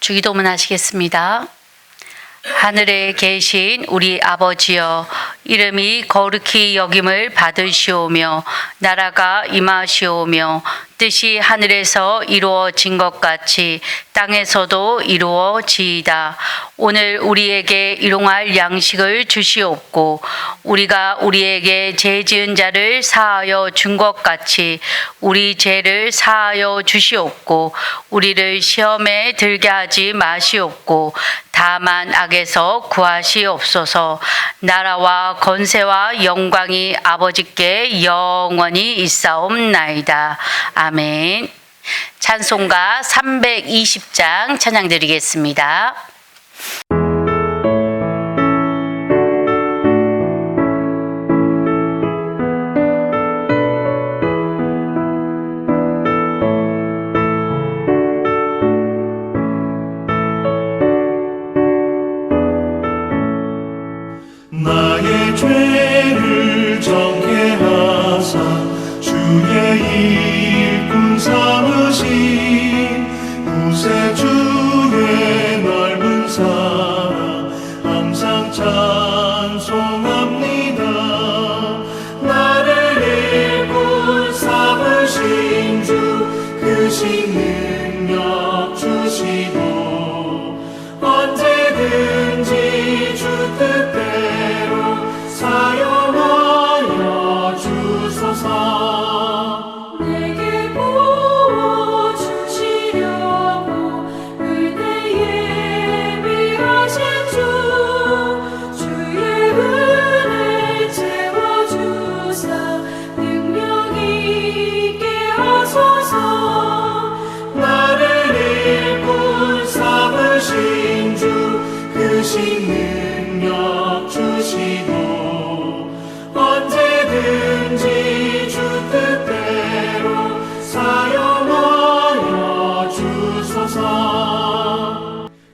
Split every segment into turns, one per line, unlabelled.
주기도문 하시겠습니다. 하늘에 계신 우리 아버지여, 이름이 거룩히 여김을 받으시오며 나라가 임하시오며 뜻이 하늘에서 이루어진 것 같이 땅에서도 이루어지이다. 오늘 우리에게 일용할 양식을 주시옵고 우리가 우리에게 죄 지은 자를 사하여 준 것 같이 우리 죄를 사하여 주시옵고 우리를 시험에 들게 하지 마시옵고 다만 악에서 구하시옵소서. 나라와 권세와 영광이 아버지께 영원히 있사옵나이다. 아멘. 찬송가 320장 찬양드리겠습니다.
나의 죄를 정케 하사 주의 일꾼 삼으신 구세주의 넓은 사랑 항상 찬송합니다. 나를 일꾼 삼으신 주 크신 능력 주시고 언제든지 주 뜻대로 사용하여 주소서.
내게 부어주시려고 의대 예비하신 주 주의 은혜 채워주사 능력 있게 하소서.
나를 일꾼 삼으신 주 크신 능력 주시고 언제든지 주 뜻대로 사용하여 주소서.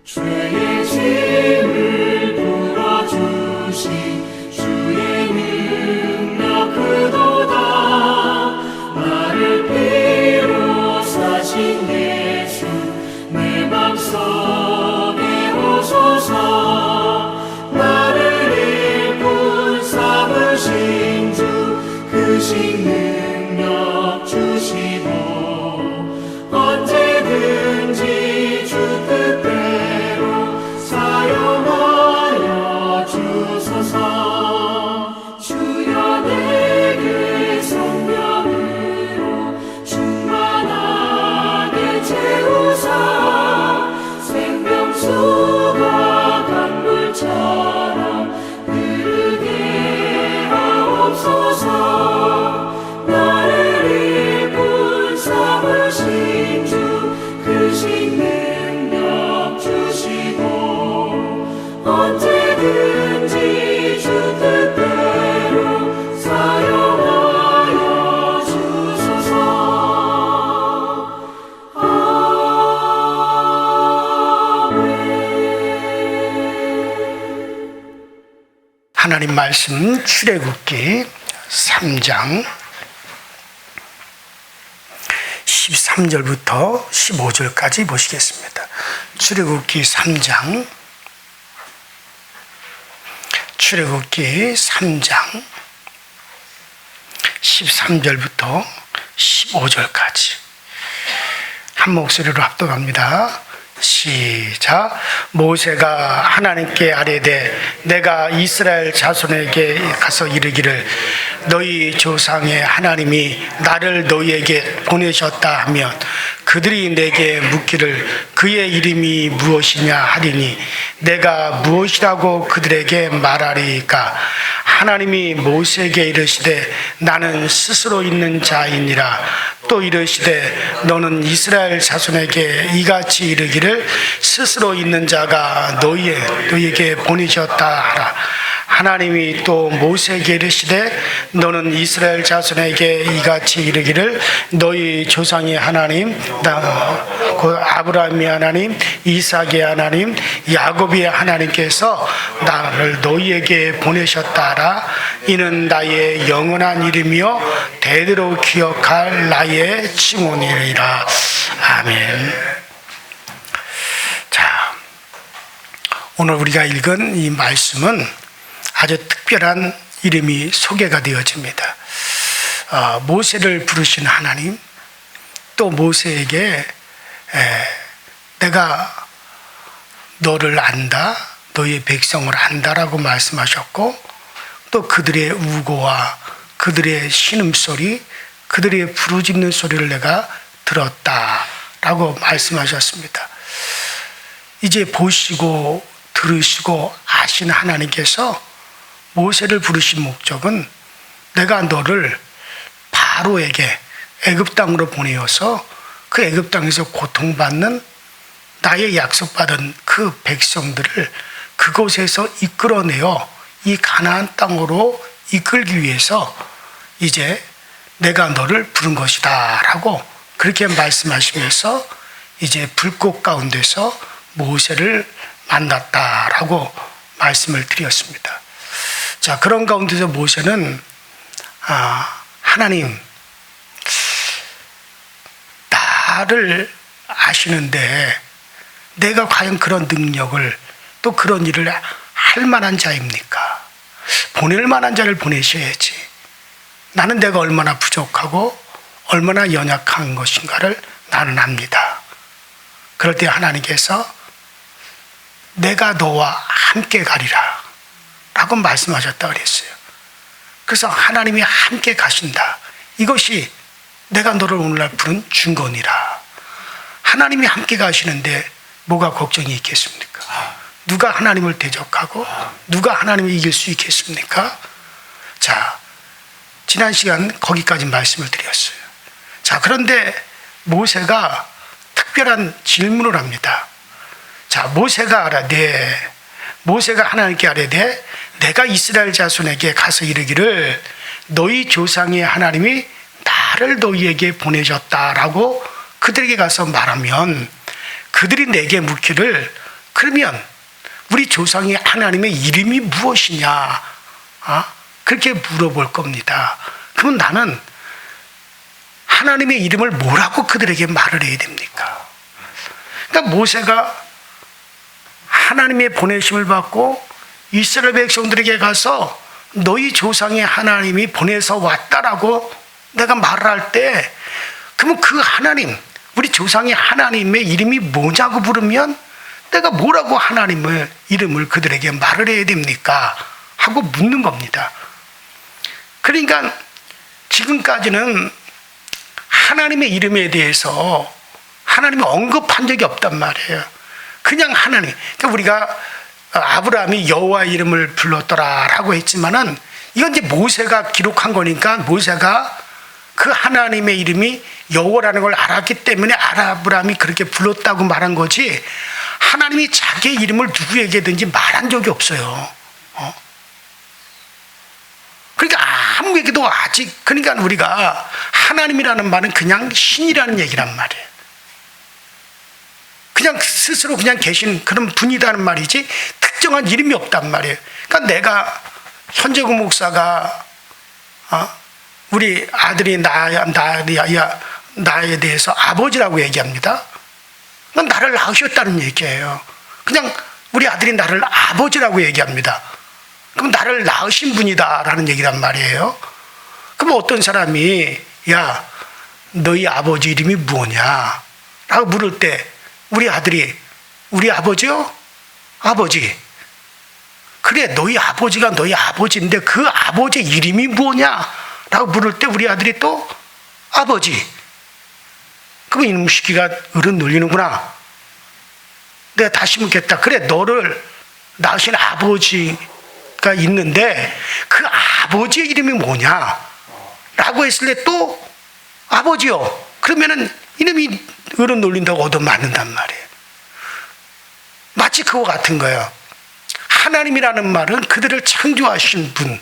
죄의 짐을 풀어주신 주의 능력 크도다. 나를 피로 사신 예수 내 맘속에 오소서. 나를 일꾼 삼으신 주 크신 능력 주시고 언제든지 주 뜻대로 사용하여 주소서. 주여 내게 성령으로 충만하게 채우사 생명수가 강물처럼 흐르게 하옵소서. 나를 일꾼 삼으신 주 크신 능력 주시고 언제든지 주 뜻대로 사용하여 주소서.
하나님 말씀 출애굽기 3장 13절부터 15절까지 보시겠습니다. 출애굽기 3장 13절부터 15절까지 한 목소리로 합독합니다. 시작. 모세가 하나님께 아뢰되 내가 이스라엘 자손에게 가서 이르기를 너희 조상의 하나님이 나를 너희에게 보내셨다 하면 그들이 내게 묻기를 그의 이름이 무엇이냐 하리니 내가 무엇이라고 그들에게 말하리까. 하나님이 모세에게 이르시되 나는 스스로 있는 자이니라. 또 이르시되 너는 이스라엘 자손에게 이같이 이르기를 스스로 있는 자가 너희에게 보내셨다 하라. 하나님이 또 모세에게 이르시되 너는 이스라엘 자손에게 이같이 이르기를 너희 조상의 하나님 곧 아브라함의 하나님 이삭의 하나님 야곱의 하나님께서 나를 너희에게 보내셨다 하라. 이는 나의 영원한 이름이요 대대로 기억할 나의 칭호니라. 아멘. 자, 오늘 우리가 읽은 이 말씀은 아주 특별한 이름이 소개가 되어집니다. 모세를 부르신 하나님, 또 모세에게 내가 너를 안다, 너의 백성을 안다라고 말씀하셨고, 또 그들의 우고와 그들의 신음소리, 그들의 부르짖는 소리를 내가 들었다라고 말씀하셨습니다. 이제 보시고 들으시고 아신 하나님께서 모세를 부르신 목적은 내가 너를 바로에게 애굽 땅으로 보내어서 그 애굽 땅에서 고통받는 나의 약속받은 그 백성들을 그곳에서 이끌어내어 이 가나안 땅으로 이끌기 위해서 이제 내가 너를 부른 것이다 라고 그렇게 말씀하시면서 이제 불꽃 가운데서 모세를 만났다라고 말씀을 드렸습니다. 자, 그런 가운데서 모세는 하나님, 나를 아시는데 내가 과연 그런 능력을 또 그런 일을 할 만한 자입니까? 보낼 만한 자를 보내셔야지. 나는 내가 얼마나 부족하고 얼마나 연약한 것인가를 나는 압니다. 그럴 때 하나님께서 내가 너와 함께 가리라 라고 말씀하셨다 그랬어요. 그래서 하나님이 함께 가신다. 이것이 내가 너를 오늘날 부른 증거니라. 하나님이 함께 가시는데 뭐가 걱정이 있겠습니까? 누가 하나님을 대적하고 누가 하나님을 이길 수 있겠습니까? 자, 지난 시간 거기까지 말씀을 드렸어요. 자, 그런데 모세가 특별한 질문을 합니다. 자, 모세가 아뢰되, 모세가 하나님께 아뢰되 내가 이스라엘 자손에게 가서 이르기를 너희 조상의 하나님이 나를 너희에게 보내셨다라고 그들에게 가서 말하면 그들이 내게 묻기를 그러면 우리 조상의 하나님의 이름이 무엇이냐? 그렇게 물어볼 겁니다. 그럼 나는 하나님의 이름을 뭐라고 그들에게 말을 해야 됩니까? 그러니까 모세가 하나님의 보내심을 받고 이스라엘 백성들에게 가서 너희 조상의 하나님이 보내서 왔다라고 내가 말을 할 때, 그러면 그 하나님, 우리 조상의 하나님의 이름이 뭐냐고 부르면 내가 뭐라고 하나님의 이름을 그들에게 말을 해야 됩니까? 하고 묻는 겁니다. 그러니까 지금까지는 하나님의 이름에 대해서 하나님이 언급한 적이 없단 말이에요. 그냥 하나님. 그러니까 우리가 아브라함이 여호와의 이름을 불렀더라라고 했지만은 이건 이제 모세가 기록한 거니까 모세가 그 하나님의 이름이 여호와라는 걸 알았기 때문에 아브라함이 그렇게 불렀다고 말한 거지, 하나님이 자기의 이름을 누구에게든지 말한 적이 없어요. 그러니까 아무에게도 아직, 그러니까 우리가 하나님이라는 말은 그냥 신이라는 얘기란 말이에요. 그냥 스스로 그냥 계신 그런 분이라는 말이지 특정한 이름이 없단 말이에요. 그러니까 내가 현재구 목사가 우리 아들이 나에 대해서 아버지라고 얘기합니다. 그건 나를 낳으셨다는 얘기예요. 그냥 우리 아들이 나를 아버지라고 얘기합니다. 그럼 나를 낳으신 분이다라는 얘기란 말이에요. 그럼 어떤 사람이 야, 너희 아버지 이름이 뭐냐? 라고 물을 때 우리 아들이 우리 아버지요? 아버지. 그래, 너희 아버지가 너희 아버지인데 그 아버지 이름이 뭐냐? 라고 물을 때 우리 아들이 또 아버지. 그럼 이놈 시키가 어른 놀리는구나. 내가 다시 묻겠다. 그래, 너를 낳으신 아버지가 있는데 그 아버지의 이름이 뭐냐? 라고 했을 때 또 아버지요. 그러면은 이놈이 어른 놀린다고 얻어맞는단 말이에요. 마치 그와 같은 거예요. 하나님이라는 말은 그들을 창조하신 분,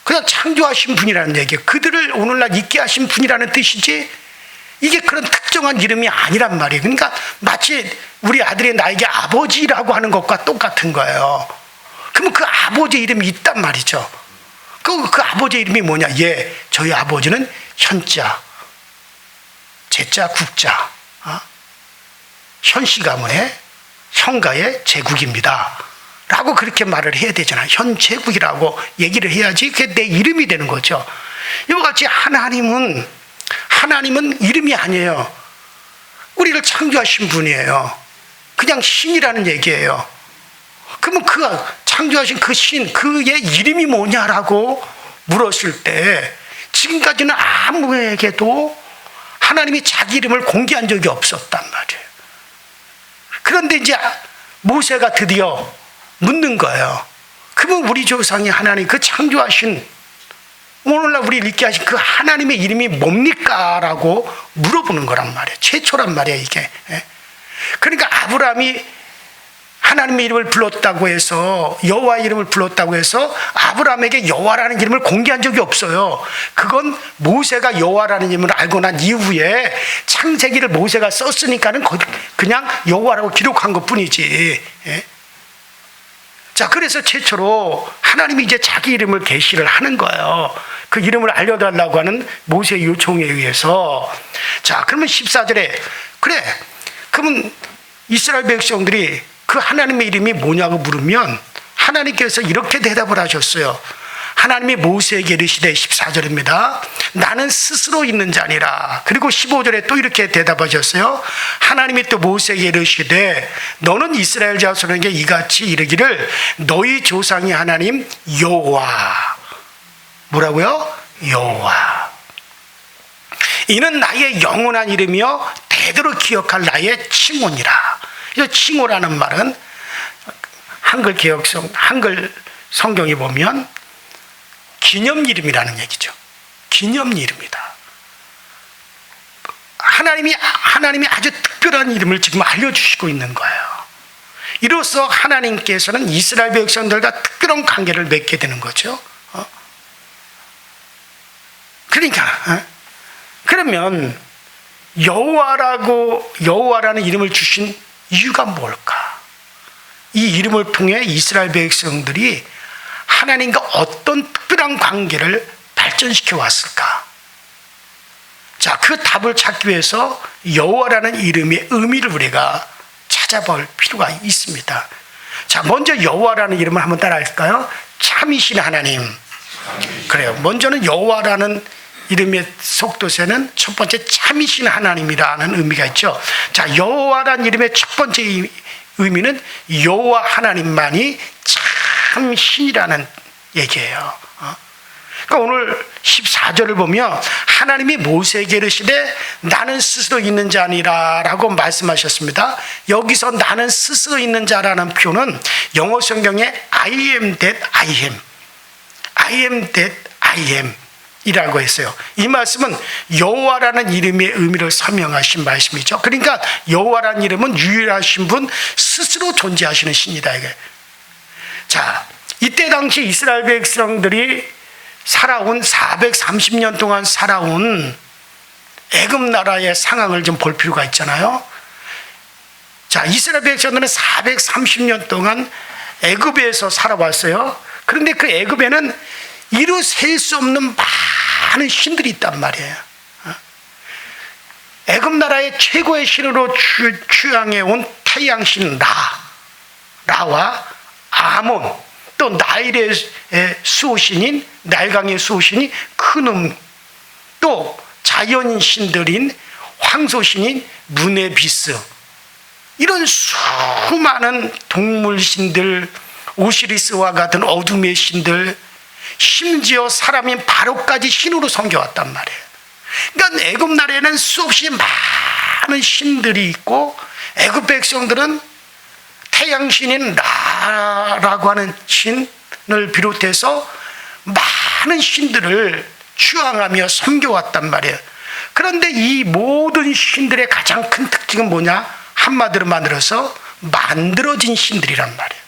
그냥 창조하신 분이라는 얘기예요. 그들을 오늘날 있게 하신 분이라는 뜻이지 이게 그런 특정한 이름이 아니란 말이에요. 그러니까 마치 우리 아들이 나에게 아버지라고 하는 것과 똑같은 거예요. 그러면 그 아버지 이름이 있단 말이죠. 그 아버지 이름이 뭐냐? 저희 아버지는 현자, 제자, 국자, 현씨 가문의 현가의 제국입니다 라고 그렇게 말을 해야 되잖아요. 현 제국이라고 얘기를 해야지 그게 내 이름이 되는 거죠. 이와 같이 하나님은 이름이 아니에요. 우리를 창조하신 분이에요. 그냥 신이라는 얘기예요. 그러면 그가 창조하신 그 신, 그의 이름이 뭐냐라고 물었을 때 지금까지는 아무에게도 하나님이 자기 이름을 공개한 적이 없었단 말이에요. 그런데 이제 모세가 드디어 묻는 거예요. 그러면 우리 조상이 하나님 그 창조하신 오늘날 우리를 있게 하신 그 하나님의 이름이 뭡니까? 라고 물어보는 거란 말이에요. 최초란 말이에요 이게. 그러니까 아브라함이 하나님의 이름을 불렀다고 해서 여호와의 이름을 불렀다고 해서 아브라함에게 여호와라는 이름을 공개한 적이 없어요. 그건 모세가 여호와라는 이름을 알고 난 이후에 창세기를 모세가 썼으니까는 그냥 여호와라고 기록한 것뿐이지. 자, 그래서 최초로 하나님이 이제 자기 이름을 계시를 하는 거예요. 그 이름을 알려달라고 하는 모세의 요청에 의해서. 자, 그러면 14절에 그래, 그러면 이스라엘 백성들이 그 하나님의 이름이 뭐냐고 물으면 하나님께서 이렇게 대답을 하셨어요. 하나님이 모세에게 이르시되 14절입니다. 나는 스스로 있는 자니라. 그리고 15절에 또 이렇게 대답하셨어요. 하나님이 또 모세에게 이르시되 너는 이스라엘 자손에게 이같이 이르기를 너희 조상의 하나님 여호와. 뭐라고요? 여호와. 이는 나의 영원한 이름이요 대대로 기억할 나의 칭호니라. 이 칭호라는 말은 한글 성경에 보면 기념 이름이라는 얘기죠. 기념 이름이다. 하나님이 아주 특별한 이름을 지금 알려주시고 있는 거예요. 이로써 하나님께서는 이스라엘 백성들과 특별한 관계를 맺게 되는 거죠. 그러니까 그러면 여호와라는 이름을 주신 이유가 뭘까? 이 이름을 통해 이스라엘 백성들이 하나님과 어떤 특별한 관계를 발전시켜 왔을까? 자, 그 답을 찾기 위해서 여호와라는 이름의 의미를 우리가 찾아볼 필요가 있습니다. 자, 먼저 여호와라는 이름을 한번 따라할까요? 참이신 하나님. 그래요. 먼저는 여호와라는 이름의 속도세는 첫 번째 참이신 하나님이라는 의미가 있죠. 자, 여호와라는 이름의 첫 번째 의미는 여호와 하나님만이 참 신이라는 얘기예요. 그러니까 오늘 14절을 보면 하나님이 모세에게 이르시되 나는 스스로 있는 자니라 라고 말씀하셨습니다. 여기서 나는 스스로 있는 자라는 표현은 영어 성경에 I am that I am, I am that I am 이라고 했어요. 이 말씀은 여호와라는 이름의 의미를 설명하신 말씀이죠. 그러니까 여호와라는 이름은 유일하신 분, 스스로 존재하시는 신이다 이게. 자, 이때 당시 이스라엘 백성들이 살아온 430년 동안 살아온 애굽 나라의 상황을 좀 볼 필요가 있잖아요. 자, 이스라엘 백성들은 430년 동안 애굽에서 살아왔어요. 그런데 그 애굽에는 이루 셀 수 없는 많은 신들이 있단 말이에요. 애굽 나라의 최고의 신으로 추앙해온 태양신 라와 아몬, 또 나일의 수호신인 나일강의 수호신이 크눔, 또 자연 신들인 황소신인 무네비스, 이런 수많은 동물 신들, 오시리스와 같은 어둠의 신들, 심지어 사람인 바로까지 신으로 섬겨왔단 말이에요. 그러니까 애굽 나라에는 수없이 많은 신들이 있고 애굽 백성들은 태양신인 라라고 하는 신을 비롯해서 많은 신들을 추앙하며 섬겨왔단 말이에요. 그런데 이 모든 신들의 가장 큰 특징은 뭐냐? 한마디로 만들어서 만들어진 신들이란 말이에요.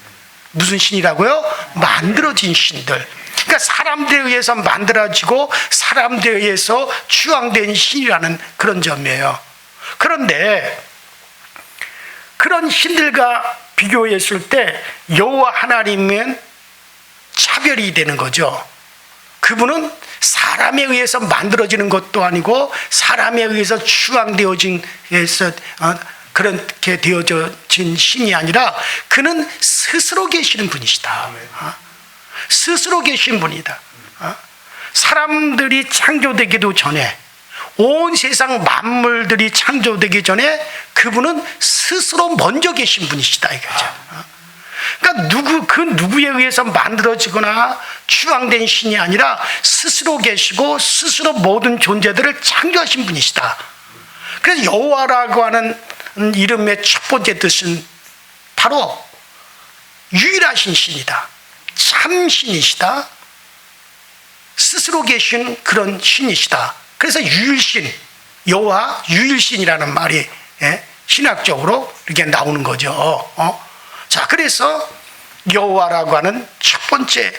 무슨 신이라고요? 만들어진 신들. 그러니까 사람들에 의해서 만들어지고 사람들에 의해서 추앙된 신이라는 그런 점이에요. 그런데 그런 신들과 비교했을 때 여호와 하나님은 차별이 되는 거죠. 그분은 사람에 의해서 만들어지는 것도 아니고 사람에 의해서 추앙되어진 그렇게 되어진 신이 아니라 그는 스스로 계시는 분이시다. 스스로 계신 분이다. 사람들이 창조되기도 전에, 온 세상 만물들이 창조되기 전에 그분은 스스로 먼저 계신 분이시다 이거죠. 그러니까 그 누구에 의해서 만들어지거나 추앙된 신이 아니라 스스로 계시고 스스로 모든 존재들을 창조하신 분이시다. 그래서 여호와라고 하는 이름의 첫 번째 뜻은 바로 유일하신 신이다. 참 신이시다. 스스로 계신 그런 신이시다. 그래서 유일신, 여호와 유일신이라는 말이 신학적으로 이렇게 나오는 거죠. 자, 그래서 여호와라고 하는 첫 번째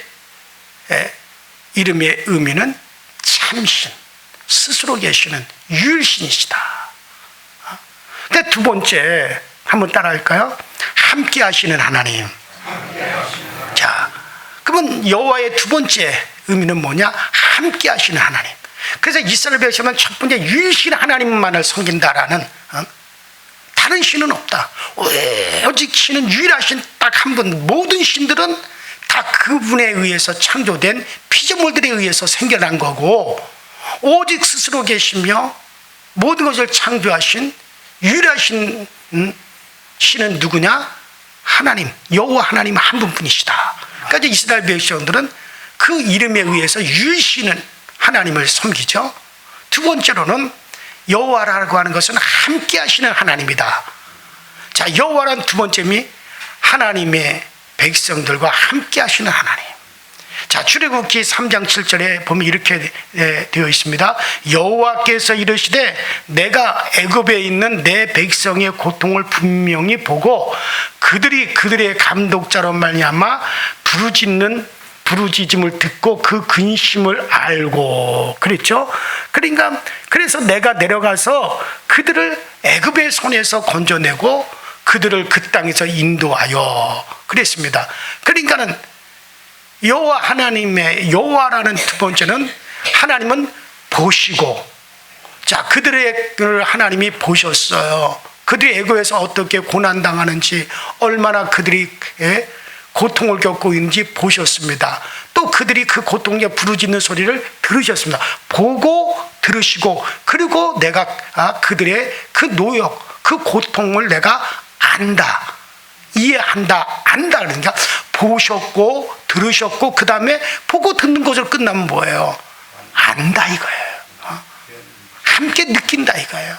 이름의 의미는 참신, 스스로 계시는 유일신이시다. 근데 두 번째 한번 따라할까요? 함께 하시는 하나님. 자, 그러면 여호와의 두 번째 의미는 뭐냐? 함께 하시는 하나님. 그래서 이스라엘 백성은 첫 번째 유일신 하나님만을 섬긴다라는, 다른 신은 없다. 오직 신은 유일하신 딱 한 분. 모든 신들은 다 그분에 의해서 창조된 피조물들에 의해서 생겨난 거고, 오직 스스로 계시며 모든 것을 창조하신 유일하신 신은 누구냐? 하나님, 여호와 하나님 한 분뿐이시다. 그러니까 이스라엘 백성들은 그 이름에 의해서 유일신은 하나님을 섬기죠. 두 번째로는 여호와라고 하는 것은 함께 하시는 하나님이다. 자, 여호와란 두 번째미 하나님의 백성들과 함께 하시는 하나님. 자, 출애굽기 3장 7절에 보면 이렇게 되어 있습니다. 여호와께서 이르시되 내가 애굽에 있는 내 백성의 고통을 분명히 보고 그들의 감독자로 말미암아 부르짖음을 듣고 그 근심을 알고 그랬죠. 그러니까 그래서 내가 내려가서 그들을 애굽의 손에서 건져내고 그들을 그 땅에서 인도하여 그랬습니다. 그러니까는 여호와 하나님의 여호와라는 두 번째는 하나님은 보시고, 자, 그들을 하나님이 보셨어요. 그들이 애굽에서 어떻게 고난 당하는지, 얼마나 그들이 고통을 겪고 있는지 보셨습니다. 또 그들이 그 고통에 부르짖는 소리를 들으셨습니다. 보고 들으시고, 그리고 내가 그들의 그 노역, 그 고통을 내가 안다, 이해한다, 안다. 그러니까 보셨고 들으셨고 그 다음에 보고 듣는 것으로 끝나면 뭐예요? 안다 이거예요. 함께 느낀다 이거예요.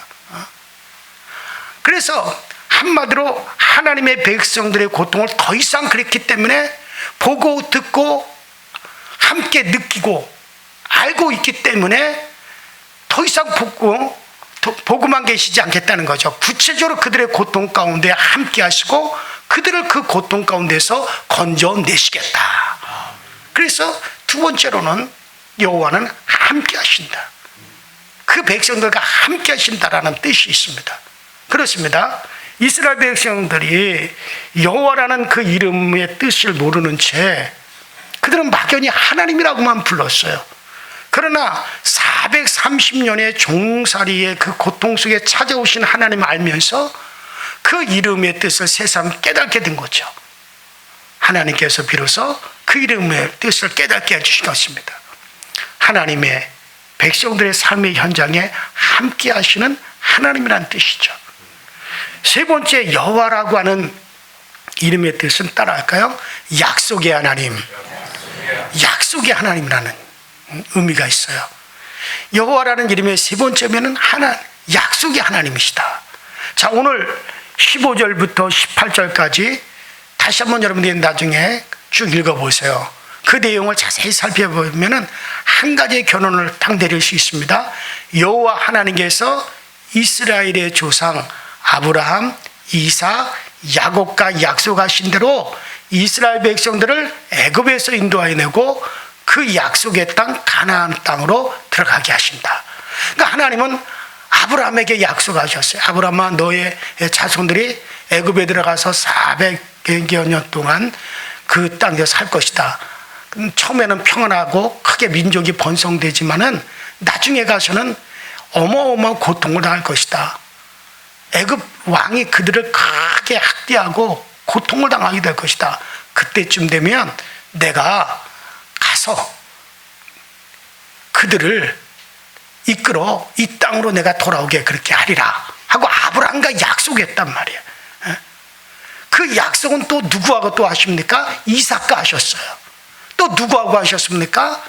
그래서 한마디로 하나님의 백성들의 고통을 더 이상 그랬기 때문에 보고 듣고 함께 느끼고 알고 있기 때문에 더 이상 보고만 계시지 않겠다는 거죠. 구체적으로 그들의 고통 가운데 함께 하시고 그들을 그 고통 가운데서 건져내시겠다. 그래서 두 번째로는 여호와는 함께 하신다. 그 백성들과 함께 하신다라는 뜻이 있습니다. 그렇습니다. 이스라엘 백성들이 여호와라는 그 이름의 뜻을 모르는 채 그들은 막연히 하나님이라고만 불렀어요. 그러나 430년의 종살이의 그 고통 속에 찾아오신 하나님을 알면서 그 이름의 뜻을 새삼 깨닫게 된 거죠. 하나님께서 비로소 그 이름의 뜻을 깨닫게 해주신 것입니다. 하나님의 백성들의 삶의 현장에 함께 하시는 하나님이라는 뜻이죠. 세 번째 여호와라고 하는 이름의 뜻은 따라할까요? 약속의 하나님. 약속의 하나님이라는 의미가 있어요. 여호와라는 이름의 세 번째면은 약속의 하나님이시다. 자, 오늘 15절부터 18절까지 다시 한번 여러분들이 나중에 쭉 읽어보세요. 그 내용을 자세히 살펴보면은 한 가지의 결론을 딱 내릴 수 있습니다. 여호와 하나님께서 이스라엘의 조상 아브라함, 이삭, 야곱과 약속하신 대로 이스라엘 백성들을 애굽에서 인도하여 내고 그 약속의 땅 가나안 땅으로 들어가게 하신다. 그러니까 하나님은 아브라함에게 약속하셨어요. 아브라함아, 너의 자손들이 애굽에 들어가서 400여 년 동안 그 땅에서 살 것이다. 처음에는 평안하고 크게 민족이 번성되지만은 나중에 가서는 어마어마한 고통을 당할 것이다. 애굽 왕이 그들을 크게 학대하고 고통을 당하게 될 것이다. 그때쯤 되면 내가 가서 그들을 이끌어 이 땅으로 내가 돌아오게 그렇게 하리라 하고 아브라함과 약속했단 말이에요. 그 약속은 또 누구하고 또 하십니까? 이삭과 하셨어요. 또 누구하고 하셨습니까?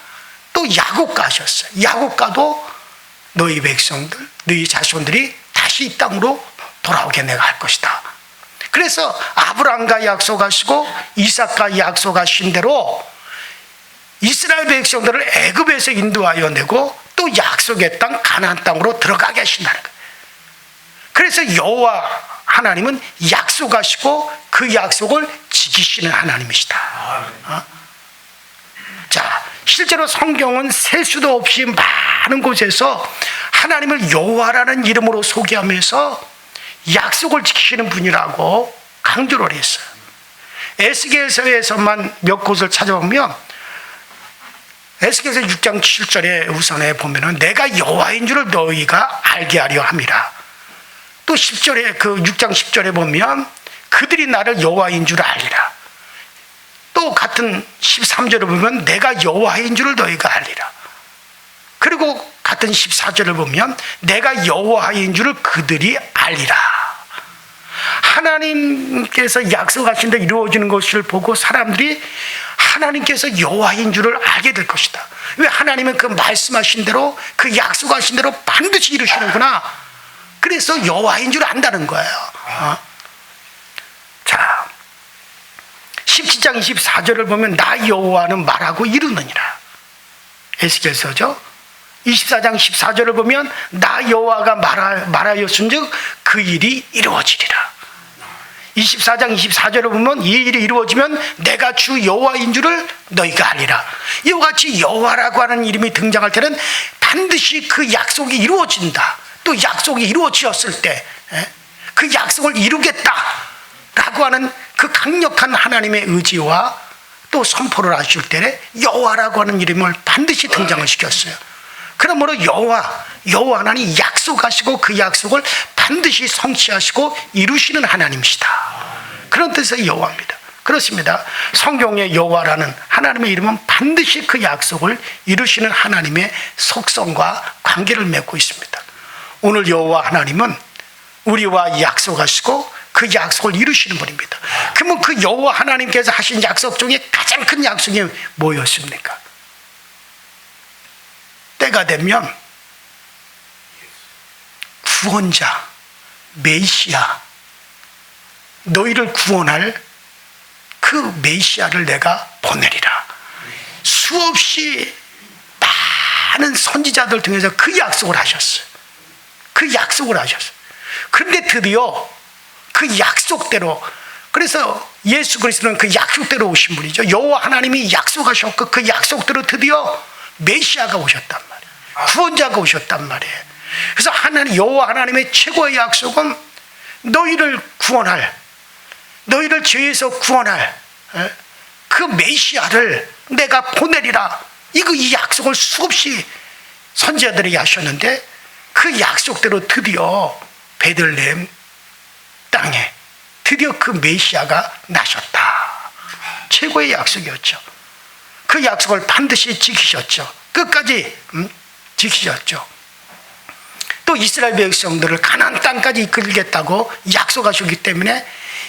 또 야곱과 하셨어요. 야곱과도 너희 백성들, 너희 자손들이 다시 이 땅으로 돌아오게 내가 할 것이다. 그래서 아브라함과 약속하시고 이삭과 약속하신 대로 이스라엘 백성들을 애굽에서 인도하여 내고 또 약속의 땅 가나안 땅으로 들어가게 하신다는 거예요. 그래서 여호와 하나님은 약속하시고 그 약속을 지키시는 하나님이시다. 자, 실제로 성경은 셀 수도 없이 많은 곳에서 하나님을 여호와라는 이름으로 소개하면서 약속을 지키시는 분이라고 강조를 했어요. 에스겔서에서만 몇 곳을 찾아보면 에스겔서 6장 7절에 우선에 보면은 내가 여호와인 줄을 너희가 알게 하려 함이라. 또 10절에 그 6장 10절에 보면 그들이 나를 여호와인 줄 알리라. 또 같은 13절에 보면 내가 여호와인 줄을 너희가 알리라. 그리고 같은 14절을 보면 내가 여호와인 줄을 그들이 알리라. 하나님께서 약속하신 대로 이루어지는 것을 보고 사람들이 하나님께서 여호와인 줄을 알게 될 것이다. 왜? 하나님은 그 말씀하신 대로 그 약속하신 대로 반드시 이루시는구나. 그래서 여호와인 줄 안다는 거예요. 자, 17장 24절을 보면 나 여호와는 말하고 이루느니라. 에스겔서죠. 24장 14절을 보면 나 여호와가 말하였은즉 그 일이 이루어지리라. 24장 24절을 보면 이 일이 이루어지면 내가 주 여호와인 줄을 너희가 알리라. 이와 같이 여호와라고 하는 이름이 등장할 때는 반드시 그 약속이 이루어진다. 또 약속이 이루어졌을 때 그 약속을 이루겠다라고 하는 그 강력한 하나님의 의지와 또 선포를 하실 때 여호와라고 하는 이름을 반드시 등장을 시켰어요. 그러므로 여호와 하나님 약속하시고 그 약속을 반드시 성취하시고 이루시는 하나님이시다. 그런 뜻의 여호와입니다. 그렇습니다. 성경의 여호와라는 하나님의 이름은 반드시 그 약속을 이루시는 하나님의 속성과 관계를 맺고 있습니다. 오늘 여호와 하나님은 우리와 약속하시고 그 약속을 이루시는 분입니다. 그러면 그 여호와 하나님께서 하신 약속 중에 가장 큰 약속이 뭐였습니까? 때가 되면 구원자, 메시아, 너희를 구원할 그 메시아를 내가 보내리라. 수없이 많은 선지자들 중에서 그 약속을 하셨어요. 그 약속을 하셨어요. 그런데 드디어 그 약속대로, 그래서 예수 그리스도는 그 약속대로 오신 분이죠. 여호와 하나님이 약속하셨고 그 약속대로 드디어 메시아가 오셨단 말이에요. 구원자가 오셨단 말이에요. 그래서 하나님, 여호와 하나님의 최고의 약속은 너희를 구원할, 너희를 죄에서 구원할 그 메시아를 내가 보내리라. 이 약속을 수없이 선지자들이 하셨는데 그 약속대로 드디어 베들레헴 땅에 드디어 그 메시아가 나셨다. 최고의 약속이었죠. 그 약속을 반드시 지키셨죠. 끝까지 지키셨죠. 또 이스라엘 백성들을 가나안 땅까지 이끌겠다고 약속하셨기 때문에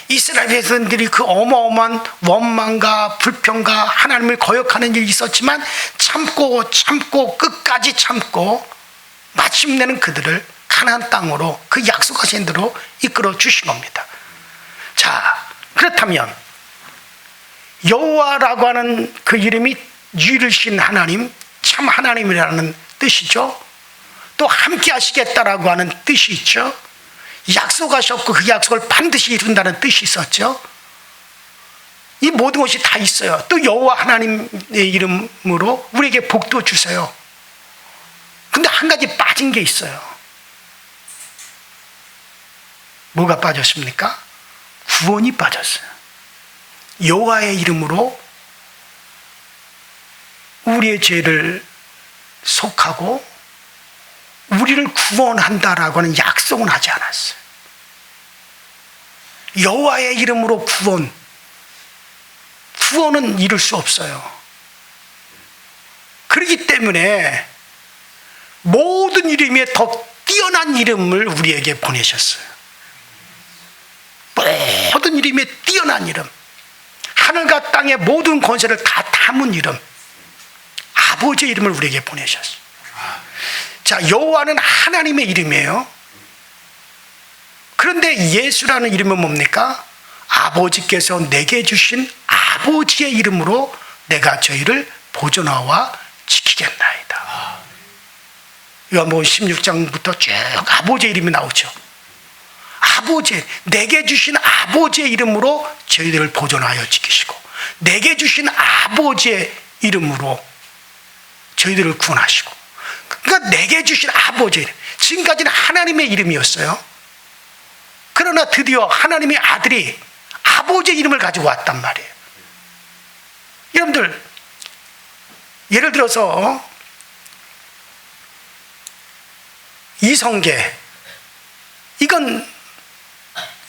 이스라엘 백성들이 그 어마어마한 원망과 불평과 하나님을 거역하는 일이 있었지만 참고 끝까지 참고 마침내는 그들을 가나안 땅으로 그 약속하신 대로 이끌어 주신 겁니다. 자, 그렇다면 여호와라고 하는 그 이름이 유일신 하나님, 참 하나님이라는 뜻이죠. 또 함께 하시겠다라고 하는 뜻이 있죠. 약속하셨고 그 약속을 반드시 이룬다는 뜻이 있었죠. 이 모든 것이 다 있어요. 또 여호와 하나님의 이름으로 우리에게 복도 주세요. 근데 한 가지 빠진 게 있어요. 뭐가 빠졌습니까? 구원이 빠졌어요. 여호와의 이름으로 우리의 죄를 속하고 우리를 구원한다라고 하는 약속은 하지 않았어요. 여호와의 이름으로 구원은 이룰 수 없어요. 그렇기 때문에 모든 이름에 더 뛰어난 이름을 우리에게 보내셨어요. 모든 이름에 뛰어난 이름, 하늘과 땅의 모든 권세를 다 담은 이름, 아버지의 이름을 우리에게 보내셨어요. 자, 여호와는 하나님의 이름이에요. 그런데 예수라는 이름은 뭡니까? 아버지께서 내게 주신 아버지의 이름으로 내가 저희를 보존하와 지키겠나이다. 요한복음 16장부터 쭉 아버지의 이름이 나오죠. 내게 주신 아버지의 이름으로 저희들을 보존하여 지키시고, 내게 주신 아버지의 이름으로 저희들을 구원하시고, 그러니까 내게 주신 아버지의 이름, 지금까지는 하나님의 이름이었어요. 그러나 드디어 하나님의 아들이 아버지의 이름을 가지고 왔단 말이에요. 여러분들, 예를 들어서 이성계, 이건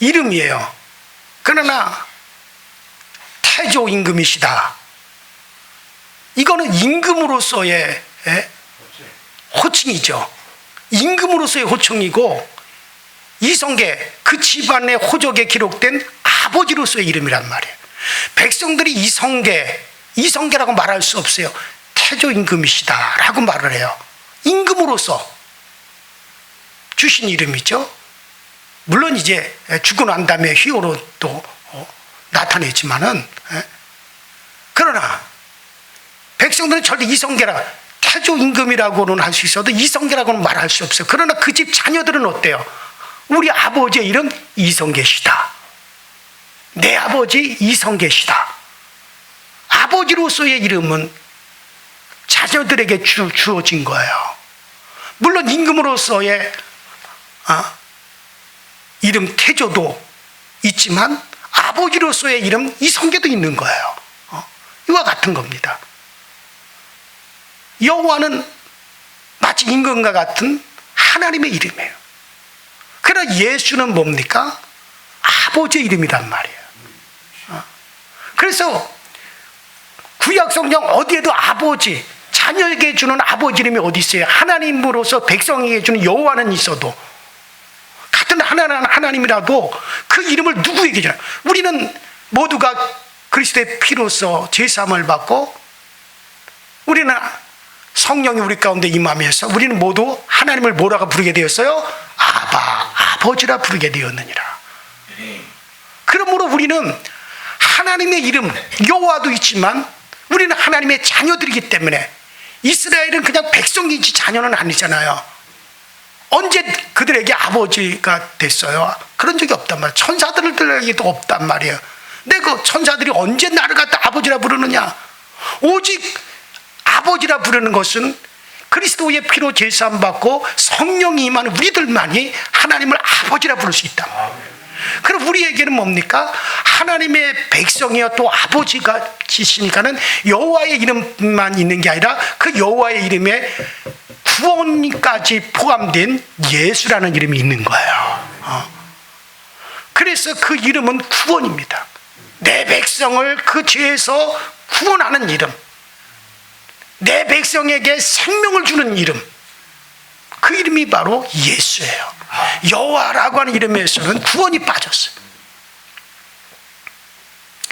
이름이에요. 그러나 태조 임금이시다, 이거는 임금으로서의 호칭이죠. 임금으로서의 호칭이고, 이성계, 그 집안의 호적에 기록된 아버지로서의 이름이란 말이에요. 백성들이 이성계라고 말할 수 없어요. 태조 임금이시다라고 말을 해요. 임금으로서 주신 이름이죠. 물론 이제 죽고 난 다음에 희호로 또 나타냈지만은, 그러나 백성들은 절대 이성계라, 태조 임금이라고는 할 수 있어도 이성계라고는 말할 수 없어요. 그러나 그 집 자녀들은 어때요? 우리 아버지의 이름 이성계시다, 내 아버지 이성계시다. 아버지로서의 이름은 자녀들에게 주어진 거예요. 물론 임금으로서의 이름 태조도 있지만 아버지로서의 이름 이성계도 있는 거예요. 이와 같은 겁니다. 여호와는 마치 임금과 같은 하나님의 이름이에요. 그러나 예수는 뭡니까? 아버지의 이름이란 말이에요. 그래서 구약 성경 어디에도 아버지, 자녀에게 주는 아버지 이름이 어디 있어요? 하나님으로서 백성에게 주는 여호와는 있어도, 같은 하나님이라도 그 이름을 누구에게 주나? 우리는 모두가 그리스도의 피로서 제사함을 받고, 우리는 성령이 우리 가운데 임하면서 우리는 모두 하나님을 뭐라고 부르게 되었어요? 아버지라 부르게 되었느니라. 그러므로 우리는 하나님의 이름 여호와도 있지만 우리는 하나님의 자녀들이기 때문에, 이스라엘은 그냥 백성이지 자녀는 아니잖아요. 언제 그들에게 아버지가 됐어요? 그런 적이 없단 말이에요. 천사들에게도 없단 말이에요. 근데 그 천사들이 언제 나를 갖다 아버지라 부르느냐? 오직 아버지라 부르는 것은 그리스도의 피로 제사함 받고 성령이 임하는 우리들만이 하나님을 아버지라 부를 수 있다. 그럼 우리에게는 뭡니까? 하나님의 백성이여 또 아버지가 지시니까는 여호와의 이름만 있는 게 아니라 그 여호와의 이름에 구원까지 포함된 예수라는 이름이 있는 거예요. 그래서 그 이름은 구원입니다. 내 백성을 그 죄에서 구원하는 이름, 내 백성에게 생명을 주는 이름, 그 이름이 바로 예수예요. 여호와라고 하는 이름에서는 구원이 빠졌어요.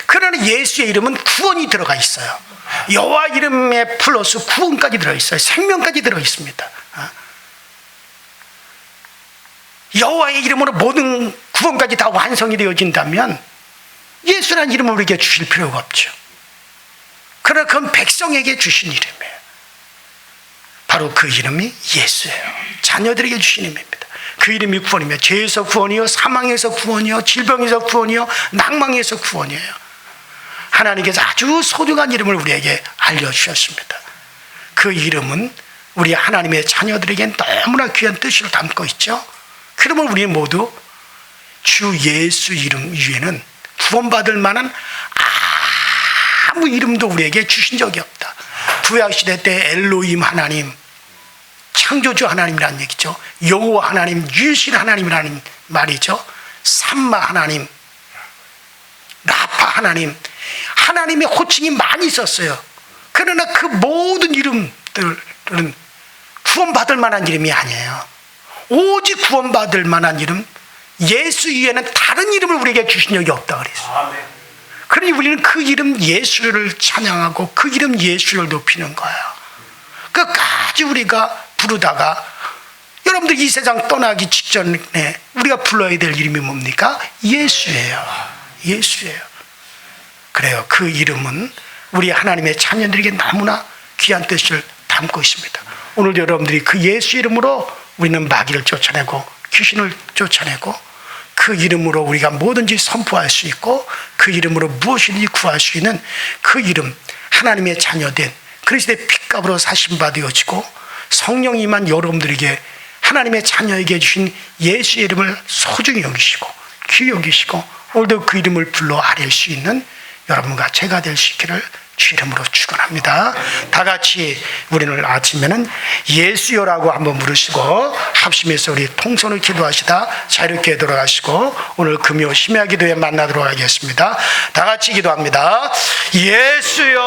그러나 예수의 이름은 구원이 들어가 있어요. 여호와 이름에 플러스 구원까지 들어있어요. 생명까지 들어있습니다. 여호와의 이름으로 모든 구원까지 다 완성이 되어진다면 예수라는 이름을 우리에게 주실 필요가 없죠. 그러나 그건 백성에게 주신 이름이에요. 바로 그 이름이 예수예요. 자녀들에게 주신 이름입니다. 그 이름이 구원이며, 죄에서 구원이요, 사망에서 구원이요, 질병에서 구원이요, 낭망에서 구원이에요. 하나님께서 아주 소중한 이름을 우리에게 알려주셨습니다. 그 이름은 우리 하나님의 자녀들에겐 너무나 귀한 뜻을 담고 있죠. 그러면 우리 모두 주 예수 이름 위에는 구원받을 만한 아무 이름도 우리에게 주신 적이 없다. 구약시대 때 엘로힘 하나님, 창조주 하나님이라는 얘기죠. 여호와 하나님, 유일신 하나님이라는 말이죠. 삼마 하나님, 하나님의 호칭이 많이 있었어요. 그러나 그 모든 이름들은 구원받을 만한 이름이 아니에요. 오직 구원받을 만한 이름, 예수 이외에는 다른 이름을 우리에게 주신 적이 없다 그랬어요. 그러니 우리는 그 이름 예수를 찬양하고 그 이름 예수를 높이는 거예요. 끝까지 우리가 부르다가, 여러분들 이 세상 떠나기 직전에 우리가 불러야 될 이름이 뭡니까? 예수예요. 예수예요. 그래요. 그 이름은 우리 하나님의 자녀들에게 너무나 귀한 뜻을 담고 있습니다. 오늘 여러분들이 그 예수 이름으로 우리는 마귀를 쫓아내고 귀신을 쫓아내고, 그 이름으로 우리가 뭐든지 선포할 수 있고, 그 이름으로 무엇이든지 구할 수 있는 그 이름, 하나님의 자녀된 그리스도의 핏값으로 사심받으어지고 성령이만 여러분들에게, 하나님의 자녀에게 주신 예수의 이름을 소중히 여기시고 귀히 여기시고 오늘도 그 이름을 불러 아뢰 수 있는 여러분과 제가 될 수 있기를 주 이름으로 축원합니다. 다 같이 우리는 아침에는 예수여라고 한번 부르시고 합심해서 우리 통성을 기도하시다 자유롭게 돌아가시고 오늘 금요 심야 기도에 만나도록 하겠습니다. 다 같이 기도합니다. 예수여,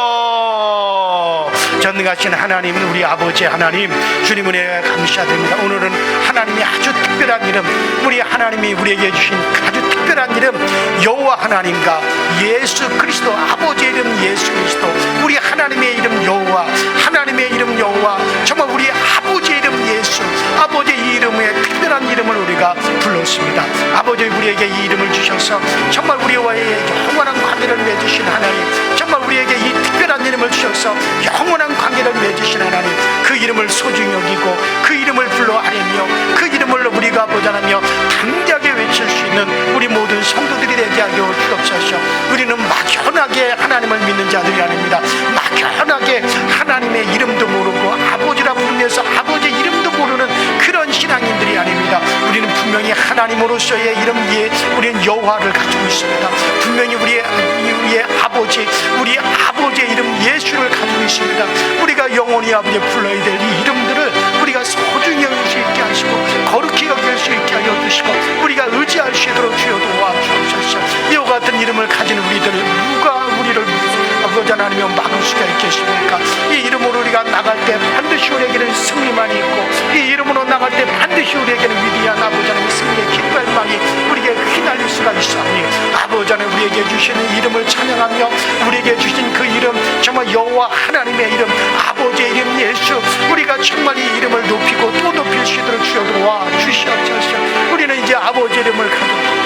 전능하신 하나님, 우리 아버지 하나님, 주님 은혜 감사드립니다. 오늘은 하나님이 아주 특별한 이름, 우리 하나님이 우리에게 주신 아주 특별한 이름, 여호와 하나님과 예수 그리스도, 아버지의 이름 예수 그리스도, 우리 하나님의 이름 여호와, 하나님의 이름 여호와, 정말 우리 아버지의 이름 예수, 아버지의 이 이름의 특별한 이름을 우리가 불렀습니다. 아버지, 우리에게 이 이름을 주셔서 정말 우리와의 영원한 관계를 맺으신 하나님, 정말 우리에게 이 특별한 이름을 주셔서 영원한 관계를 맺으신 하나님, 그 이름을 소중히 여기고 그 이름을 불러 아뢰며 그 이름을 우리가 보장하며 담대하게 외칠 수 있는 우리 모든 성도들이 되게 하여 주옵소서. 우리는 막연하게 하나님을 믿는 자들이 아닙니다. 막연하게 하나님의 이름도 모르고 아버지라 부르면서 아버지의 이름도 모르는 그런 신앙인들이 아닙니다. 우리는 분명히 하나님으로서의 이름, 우리는 여호와를 가지고 있습니다. 분명히 우리의 아버지, 우리 아버지의 이름 예수를 가지고 있습니다. 우리가 영원히 아버지 불러야 될 이 이름들을 우리가 소중히 여길 수 있게 하시고 거룩히 여길 수 있게 하여 주시고 우리가 의지할 수 있도록 주여 도와주옵소서. 이와 같은 이름을 가진 우리들, 누가 우리를 아버지 하나님을 막을 수가 있겠습니까? 이 이름으로 우리가 나갈 때 반드시 우리에게는 승리만이 있고, 이 이름으로 나갈 때 반드시 우리에게는 위대한 아버지 하나님의 승리의 깃발만이 우리에게 휘날릴 수가 있사오니, 아버지 하나님 우리에게 주시는 이름을 찬양하며 우리에게 주신 그 이름, 정말 여호와 하나님의 이름, 아버지의 이름 예수, 우리가 정말 이 이름을 높이고 또 높일 수 있도록 주여 들어와 주시옵소서. 우리는 이제 아버지 이름을 가지고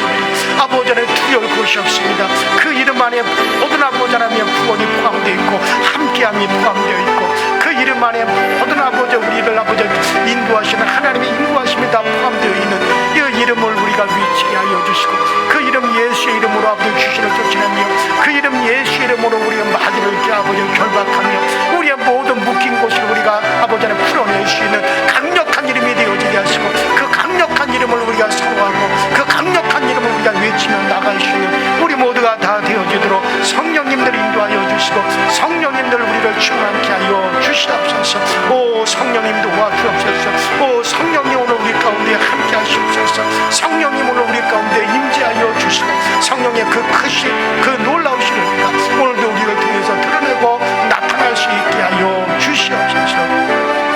아버지 하나님 두려울 것이 없습니다. 그 이름 안에 모든 아버지 하나님의 구원이 포함되어 있고 함께함이 포함되어 있고, 그 이름 안에 모든 아버지, 우리를 아버지 인도하시는 하나님의 인도하심이 다 포함되어 있는 이 이름을 우리가 위치하게 하여 주시고, 그 이름 예수의 이름으로 아버지 귀신을 쫓아내며 그 이름 예수 이름으로 우리가 마귀를 아버지 결박하며 우리의 모든 묶인 곳을 우리가 아버지 하나님 풀어낼 수 있는 강력한 이름이 되어지게 하시고, 그 강력한 이름을 우리가 사모하고 그 강력한 이름을 우리가 외치며 나갈 수 있는 우리 모두가 다 되어지도록 성령님들 인도하여 주시고 성령님들 우리를 충만케 하여 주시옵소서. 오 성령님 도와주옵소서. 오 성령님 오늘 우리 가운데 함께 하시옵소서. 성령님 오늘 우리 가운데 임재하여 주시고 성령의 그 크신 그 놀라우신 은혜가 오늘도 우리를 통해서 드러내고 나타날 수 있게 하여 주시옵소서.